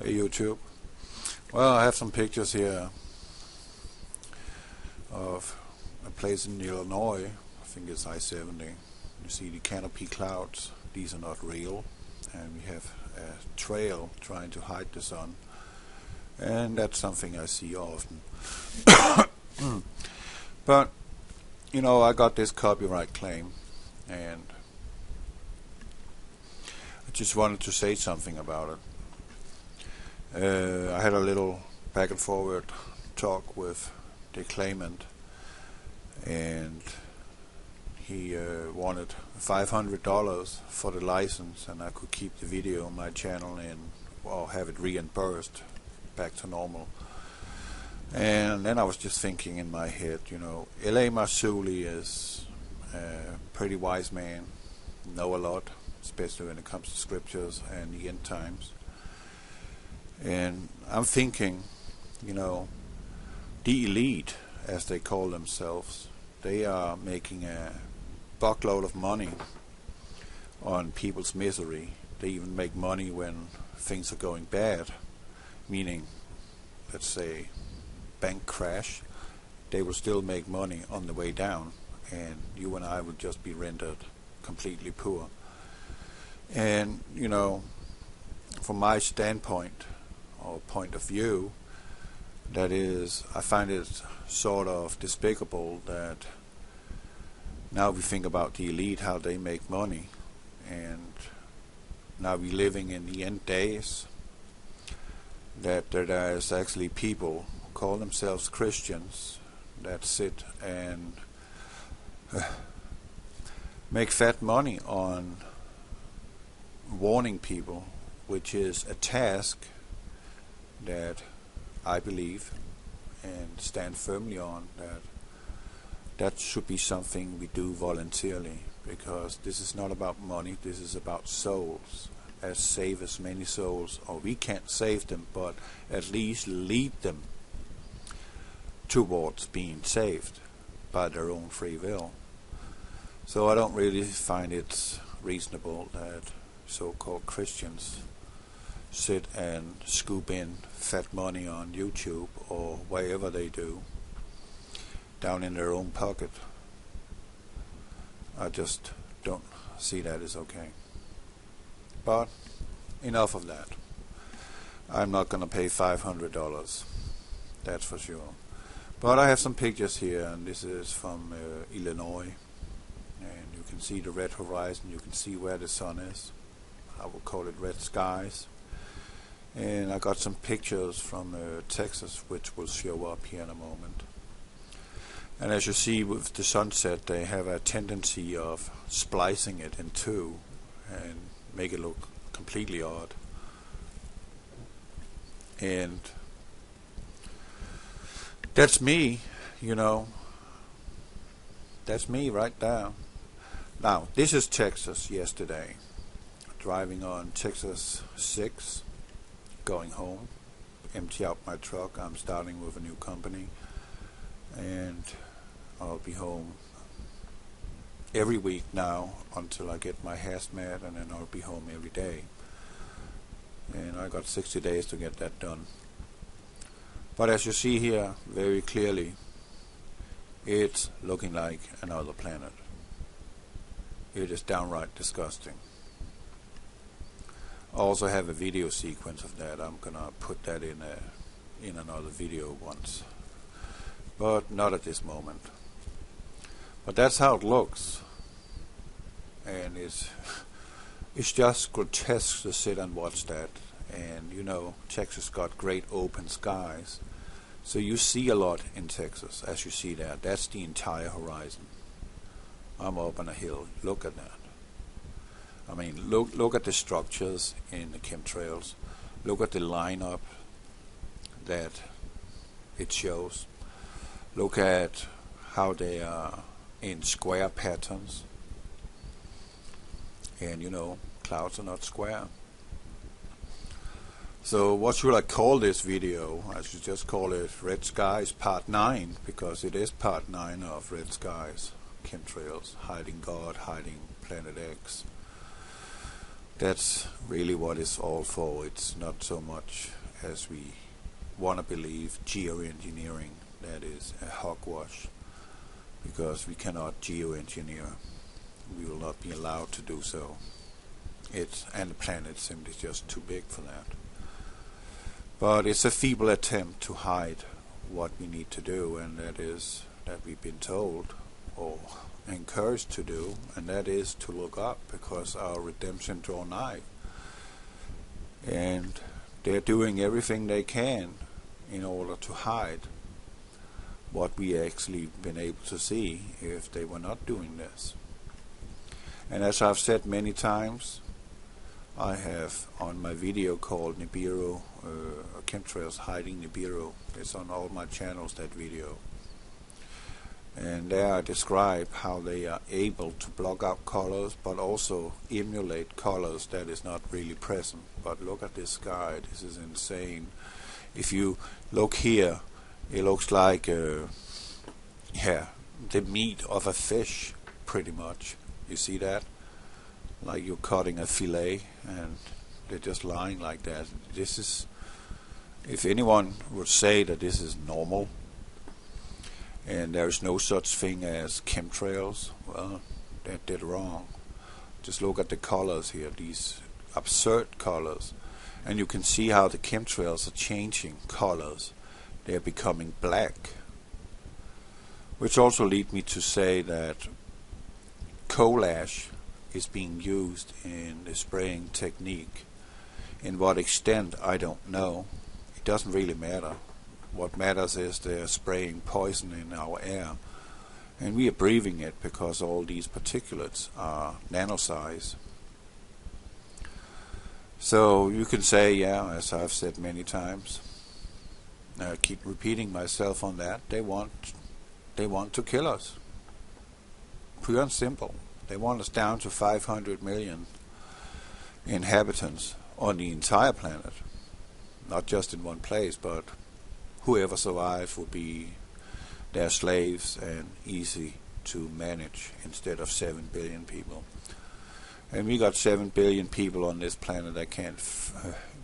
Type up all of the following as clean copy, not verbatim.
Hey YouTube. Well, I have some pictures here of a place in Illinois. I think it's I-70. You see the canopy clouds. These are not real. And we have a trail trying to hide the sun. And that's something I see often. But, you know, I got this copyright claim. And I just wanted to say something about it. I had a little back and forward talk with the claimant, and he wanted $500 for the license, and I could keep the video on my channel and have it reimbursed back to normal. And then I was just thinking in my head, you know, L.A. Marzulli is a pretty wise man, know a lot, especially when it comes to scriptures and the end times. And I'm thinking, you know, the elite, as they call themselves, they are making a buckload of money on people's misery. They even make money when things are going bad, meaning, let's say, bank crash. They will still make money on the way down, and you and I would just be rendered completely poor. And, you know, from my standpoint, or point of view, that is, I find it sort of despicable that now we think about the elite, how they make money, and now we're living in the end days, that there is actually people who call themselves Christians that sit and make fat money on warning people, which is a task that I believe and stand firmly on, that should be something we do voluntarily, because this is not about money, this is about souls. Save as many souls, or we can't save them, but at least lead them towards being saved by their own free will. So I don't really find it reasonable that so-called Christians sit and scoop in fat money on YouTube or wherever they do, down in their own pocket. I just don't see that as okay. But enough of that. I'm not going to pay $500, that's for sure. But I have some pictures here, and this is from Illinois, and you can see the red horizon, you can see where the sun is. I will call it red skies. And I got some pictures from Texas, which will show up here in a moment. And as you see with the sunset, they have a tendency of splicing it in two and make it look completely odd. And that's me, you know. That's me right there. Now, this is Texas yesterday. Driving on Texas 6. Going home, empty out my truck. I'm starting with a new company, and I'll be home every week now until I get my hazmat, and then I'll be home every day. And I got 60 days to get that done. But as you see here very clearly, it's looking like another planet. It is downright disgusting. I also have a video sequence of that. I'm gonna put that in another video once, but not at this moment. But that's how it looks, and it's just grotesque to sit and watch that. And you know, Texas got great open skies, so you see a lot in Texas. As you see that, that's the entire horizon. I'm up on a hill. Look at that. I mean, look at the structures in the chemtrails. Look at the lineup that it shows. Look at how they are in square patterns. And you know, clouds are not square. So what should I call this video? I should just call it Red Skies Part 9, because it is Part 9 of Red Skies, Chemtrails, hiding God, hiding Planet X. That's really what it's all for. It's not so much as we want to believe geoengineering. That is a hogwash, because we cannot geoengineer. We will not be allowed to do so. And the planet simply just too big for that. But it's a feeble attempt to hide what we need to do, and that is that we've been told or encouraged to do, and that is to look up, because our redemption draw nigh. And they're doing everything they can in order to hide what we actually been able to see if they were not doing this. And as I've said many times, I have on my video called Nibiru Chemtrails Hiding Nibiru. It's on all my channels, that video. And there I describe how they are able to block out colors, but also emulate colors that is not really present. But look at this sky, this is insane. If you look here, it looks like the meat of a fish, pretty much. You see that? Like you're cutting a fillet, and they're just lying like that. This is, if anyone would say that this is normal, and there is no such thing as chemtrails, well, they're dead wrong. Just look at the colors here, these absurd colors, and you can see how the chemtrails are changing colors. They're becoming black, which also leads me to say that coal ash is being used in the spraying technique. In what extent, I don't know. It doesn't really matter. What matters is they're spraying poison in our air, and we are breathing it because all these particulates are nano-size. So you can say, yeah, as I've said many times, I keep repeating myself on that, they want to kill us. Pure and simple. They want us down to 500 million inhabitants on the entire planet. Not just in one place, but whoever survives will be their slaves and easy to manage instead of 7 billion people. And we got 7 billion people on this planet that can't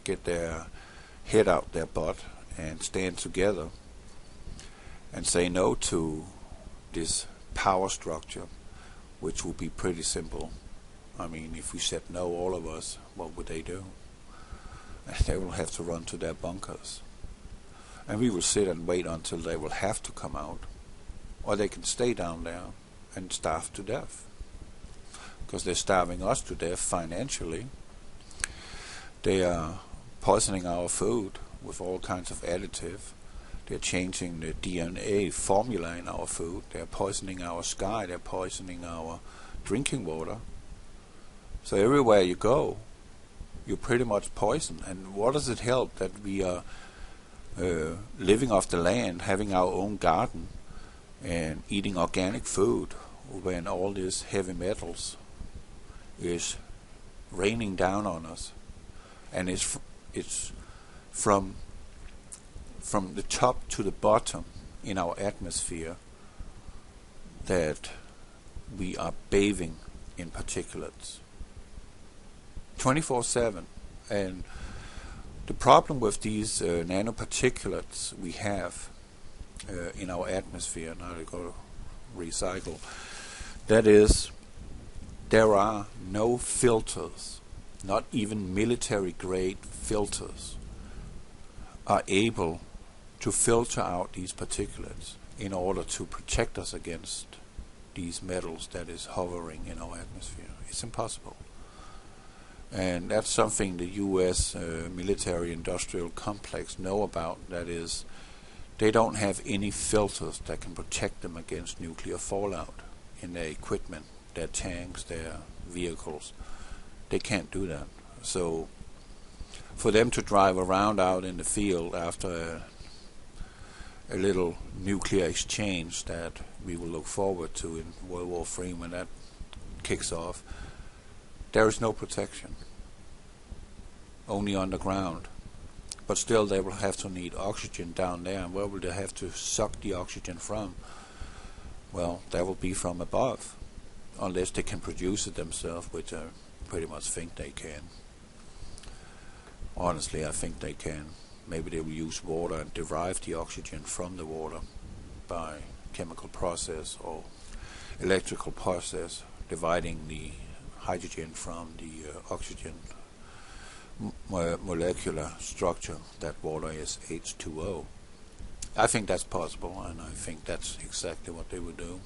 get their head out their butt and stand together and say no to this power structure, which will be pretty simple. I mean, if we said no, all of us, what would they do? They will have to run to their bunkers. And we will sit and wait until they will have to come out. Or they can stay down there and starve to death. Because they're starving us to death financially. They are poisoning our food with all kinds of additive. They're changing the DNA formula in our food. They're poisoning our sky. They're poisoning our drinking water. So everywhere you go, you're pretty much poisoned. And what does it help that we are living off the land, having our own garden, and eating organic food, when all these heavy metals is raining down on us? And it's from the top to the bottom in our atmosphere that we are bathing in particulates 24/7. And the problem with these nanoparticulates we have in our atmosphere, now they go to recycle, that is, there are no filters, not even military grade filters are able to filter out these particulates in order to protect us against these metals that is hovering in our atmosphere. It's impossible. And that's something the US military industrial complex know about. That is, they don't have any filters that can protect them against nuclear fallout in their equipment, their tanks, their vehicles. They can't do that. So for them to drive around out in the field after a little nuclear exchange that we will look forward to in World War III when that kicks off, there is no protection, only underground. But still they will have to need oxygen down there, and where will they have to suck the oxygen from? Well, that will be from above, unless they can produce it themselves, which pretty much think they can. Honestly, I think they can. Maybe they will use water and derive the oxygen from the water by chemical process or electrical process, dividing the hydrogen from the oxygen molecular structure. That water is H2O. I think that's possible, and I think that's exactly what they would do.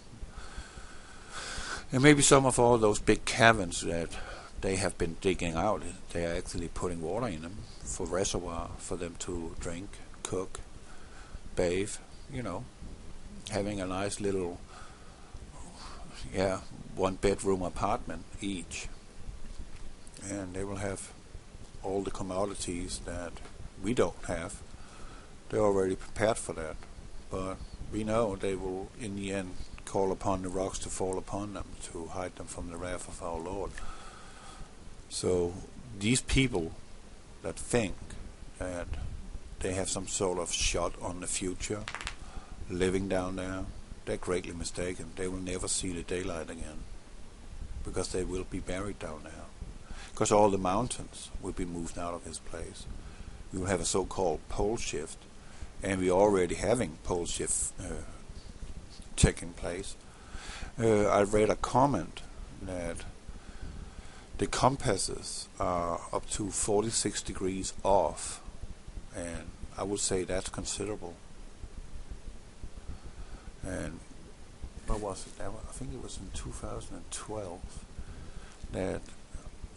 And maybe some of all those big caverns that they have been digging out, they are actually putting water in them for reservoir, for them to drink, cook, bathe, having a nice little, one-bedroom apartment each. And they will have all the commodities that we don't have. They're already prepared for that. But we know they will, in the end, call upon the rocks to fall upon them, to hide them from the wrath of our Lord. So these people that think that they have some sort of shot on the future, living down there, they're greatly mistaken. They will never see the daylight again, because they will be buried down there. Because all the mountains will be moved out of this place. We will have a so-called pole shift, and we're already having pole shift taking place. I read a comment that the compasses are up to 46 degrees off, and I would say that's considerable. And what was it? I think it was in 2012 that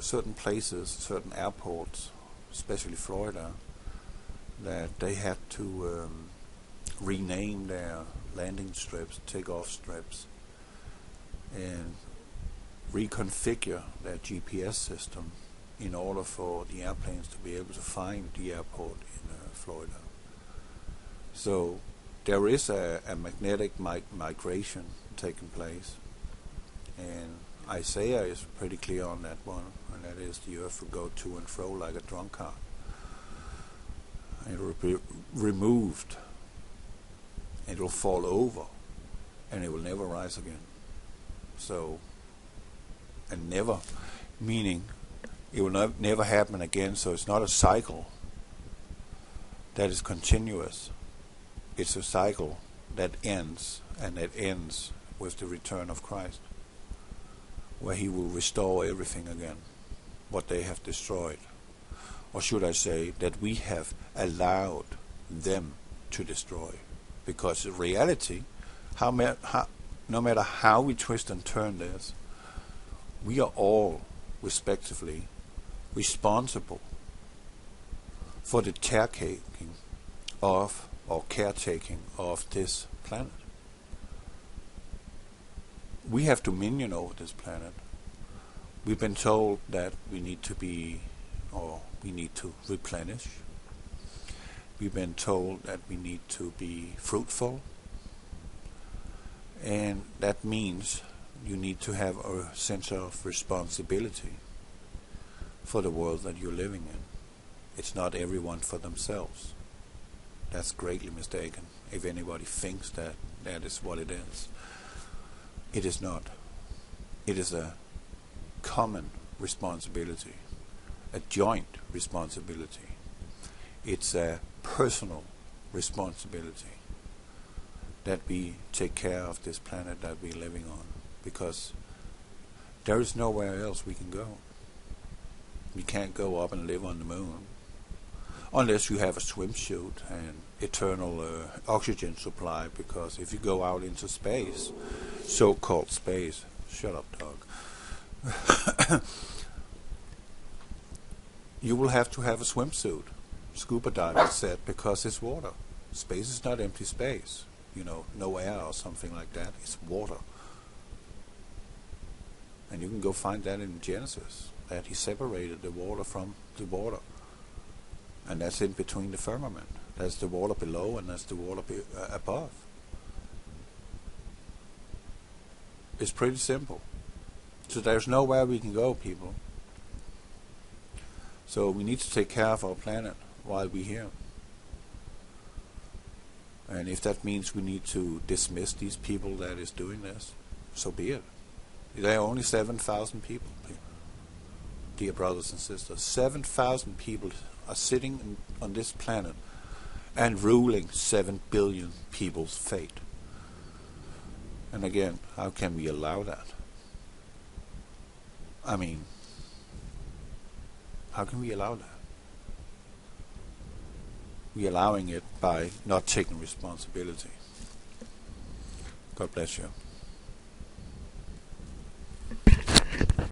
certain places, certain airports, especially Florida, that they had to rename their landing strips, takeoff strips, and reconfigure their GPS system in order for the airplanes to be able to find the airport in Florida. So there is a magnetic migration taking place, and Isaiah is pretty clear on that one, and that is the earth will go to and fro like a drunkard. It will be removed, it will fall over, and it will never rise again. So, and never, meaning it will never happen again. So it's not a cycle that is continuous. It's a cycle that ends, and that ends with the return of Christ, where he will restore everything again, what they have destroyed. Or should I say that we have allowed them to destroy. Because in reality, no matter how we twist and turn this, we are all respectively responsible for the caretaking of this planet. We have dominion over this planet. We've been told that we need to replenish. We've been told that we need to be fruitful. And that means you need to have a sense of responsibility for the world that you're living in. It's not everyone for themselves. That's greatly mistaken. If anybody thinks that that is what it is, it is not. It is a common responsibility, a joint responsibility. It's a personal responsibility that we take care of this planet that we're living on, because there is nowhere else we can go. We can't go up and live on the moon unless you have a swimsuit and eternal oxygen supply, because if you go out into space, so-called space, shut up dog, you will have to have a swimsuit, scuba diving set, because it's water. Space is not empty space, no air or something like that. It's water. And you can go find that in Genesis, that he separated the water from the water. And that's in between the firmament. That's the water below, and that's the water above. It's pretty simple. So there's nowhere we can go, people. So we need to take care of our planet while we're here. And if that means we need to dismiss these people that is doing this, so be it. There are only 7,000 people. dear brothers and sisters. 7,000 people are sitting on this planet and ruling 7 billion people's fate. And again, how can we allow that? I mean, how can we allow that? We're allowing it by not taking responsibility. God bless you.